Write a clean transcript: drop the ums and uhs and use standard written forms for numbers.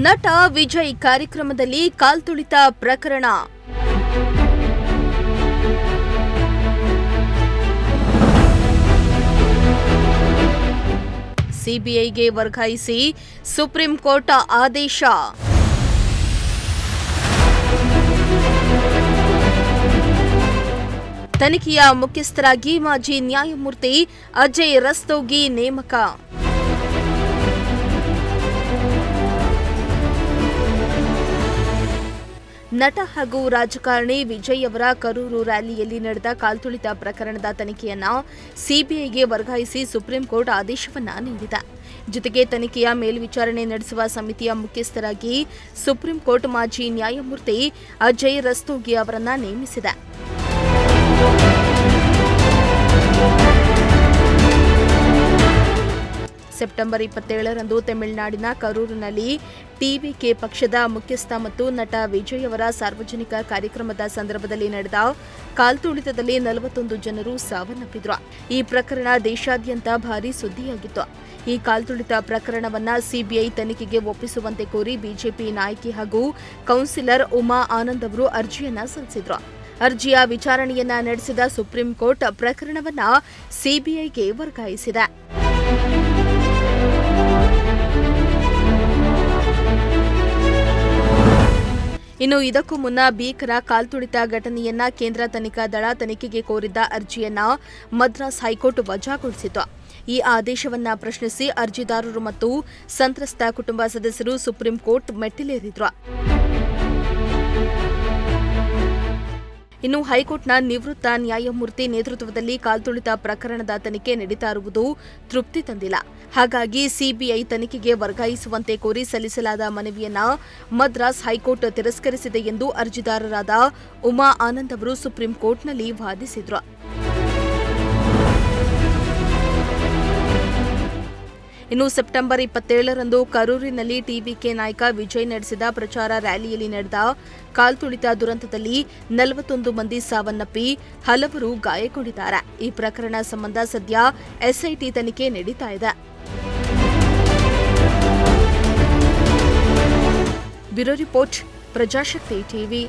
ನಟ ವಿಜಯ್ ಕಾರ್ಯಕ್ರಮದಲ್ಲಿ ಕಾಲ್ತುಳಿತ ಪ್ರಕರಣ. ಸಿಬಿಐಗೆ ವರ್ಗಾಯಿಸಿ ಸುಪ್ರೀಂ ಕೋರ್ಟ್ ಆದೇಶ. ತನಿಖೆಯ ಮುಖ್ಯಸ್ಥರಾಗಿ ಮಾಜಿ ನ್ಯಾಯಮೂರ್ತಿ ಅಜಯ್ ರಸ್ತೋಗಿ ನೇಮಕ. ನಟ ಹಾಗೂ ರಾಜಕಾರಣಿ ವಿಜಯ್ ಅವರ ಕರೂರು ರ್ಯಾಲಿಯಲ್ಲಿ ನಡೆದ ಕಾಲ್ತುಳಿತ ಪ್ರಕರಣದ ತನಿಖೆಯನ್ನ ಸಿಬಿಐಗೆ ವರ್ಗಾಯಿಸಿ ಸುಪ್ರೀಂ ಕೋರ್ಟ್ ಆದೇಶವನ್ನ ನೀಡಿದೆ. ಜೊತೆಗೆ ತನಿಖೆಯ ಮೇಲ್ವಿಚಾರಣೆ ನಡೆಸುವ ಸಮಿತಿಯ ಮುಖ್ಯಸ್ಥರಾಗಿ ಸುಪ್ರೀಂ ಕೋರ್ಟ್ ಮಾಜಿ ನ್ಯಾಯಮೂರ್ತಿ ಅಜಯ್ ರಸ್ತೋಗಿ ಅವರನ್ನ ನೇಮಿಸಿದೆ. ಸೆಪ್ಟೆಂಬರ್ 27ರಂದು ತಮಿಳುನಾಡಿನ ಕರೂರಿನಲ್ಲಿ ಟಿವಿಕೆ ಪಕ್ಷದ ಮುಖ್ಯಸ್ಥ ಮತ್ತು ನಟ ವಿಜಯ್ ಅವರ ಸಾರ್ವಜನಿಕ ಕಾರ್ಯಕ್ರಮದ ಸಂದರ್ಭದಲ್ಲಿ ನಡೆದ ಕಾಲ್ತುಳಿತದಲ್ಲಿ 41 ಜನರು ಸಾವನ್ನಪ್ಪಿದ್ರು. ಈ ಪ್ರಕರಣ ದೇಶಾದ್ಯಂತ ಭಾರೀ ಸುದ್ದಿಯಾಗಿತ್ತು. ಈ ಕಾಲ್ತುಳಿತ ಪ್ರಕರಣವನ್ನ ಸಿಬಿಐ ತನಿಖೆಗೆ ಒಪ್ಪಿಸುವಂತೆ ಕೋರಿ ಬಿಜೆಪಿ ನಾಯಕಿ ಹಾಗೂ ಕೌನ್ಸಿಲರ್ ಉಮಾ ಆನಂದ್ ಅವರು ಅರ್ಜಿಯನ್ನ ಸಲ್ಲಿಸಿದ್ರು. ಅರ್ಜಿಯ ವಿಚಾರಣೆಯನ್ನ ನಡೆಸಿದ ಸುಪ್ರೀಂ ಕೋರ್ಟ್ ಪ್ರಕರಣವನ್ನ ಸಿಬಿಐಗೆ ವರ್ಗಾಯಿಸಿದೆ. ಇನ್ನು ಇದಕ್ಕೂ ಮುನ್ನ ಭೀಕರ ಕಾಲ್ತುಳಿತ ಘಟನೆಯನ್ನ ಕೇಂದ್ರ ತನಿಖಾ ದಳ ತನಿಖೆಗೆ ಕೋರಿದ್ದ ಅರ್ಜಿಯನ್ನ ಮದ್ರಾಸ್ ಹೈಕೋರ್ಟ್ ವಜಾಗೊಳಿಸಿತು. ಈ ಆದೇಶವನ್ನ ಪ್ರಶ್ನಿಸಿ ಅರ್ಜಿದಾರರು ಮತ್ತು ಸಂತ್ರಸ್ತ ಕುಟುಂಬ ಸದಸ್ಯರು ಸುಪ್ರೀಂ ಕೋರ್ಟ್ ಮೆಟ್ಟಿಲೇರಿದ್ರು. ಇನ್ನು ಹೈಕೋರ್ಟ್ನ ನಿವೃತ್ತ ನ್ಯಾಯಮೂರ್ತಿ ನೇತೃತ್ವದಲ್ಲಿ ಕಾಲ್ತುಳಿತ ಪ್ರಕರಣದ ತನಿಖೆ ನಡೀತಾ ಇರುವುದು ತೃಪ್ತಿ ತಂದಿಲ್ಲ. ಹಾಗಾಗಿ ಸಿಬಿಐ ತನಿಖೆಗೆ ವರ್ಗಾಯಿಸುವಂತೆ ಕೋರಿ ಸಲ್ಲಿಸಲಾದ ಮನವಿಯನ್ನ ಮದ್ರಾಸ್ ಹೈಕೋರ್ಟ್ ತಿರಸ್ಕರಿಸಿದೆ ಎಂದು ಅರ್ಜಿದಾರರಾದ ಉಮಾ ಆನಂದ್ ಅವರು ಸುಪ್ರೀಂ ಕೋರ್ಟ್ನಲ್ಲಿ ವಾದಿಸಿದ್ರು. ಇನ್ನು ಸೆಪ್ಟೆಂಬರ್ 27ರಂದು ಕರೂರಿನಲ್ಲಿ ಟಿವಿಕೆ ನಾಯಕ ವಿಜಯ್ ನಡೆಸಿದ ಪ್ರಚಾರ ರ್ಯಾಲಿಯಲ್ಲಿ ನಡೆದ ಕಾಲ್ತುಳಿತ ದುರಂತದಲ್ಲಿ 41 ಮಂದಿ ಸಾವನ್ನಪ್ಪಿ ಹಲವರು ಗಾಯಗೊಂಡಿದ್ದಾರೆ. ಈ ಪ್ರಕರಣ ಸಂಬಂಧ ಸದ್ಯ ಎಸ್ಐಟಿ ತನಿಖೆ ನಡೀತಾ ಇದೆ. Bureau report, Prajashakti TV.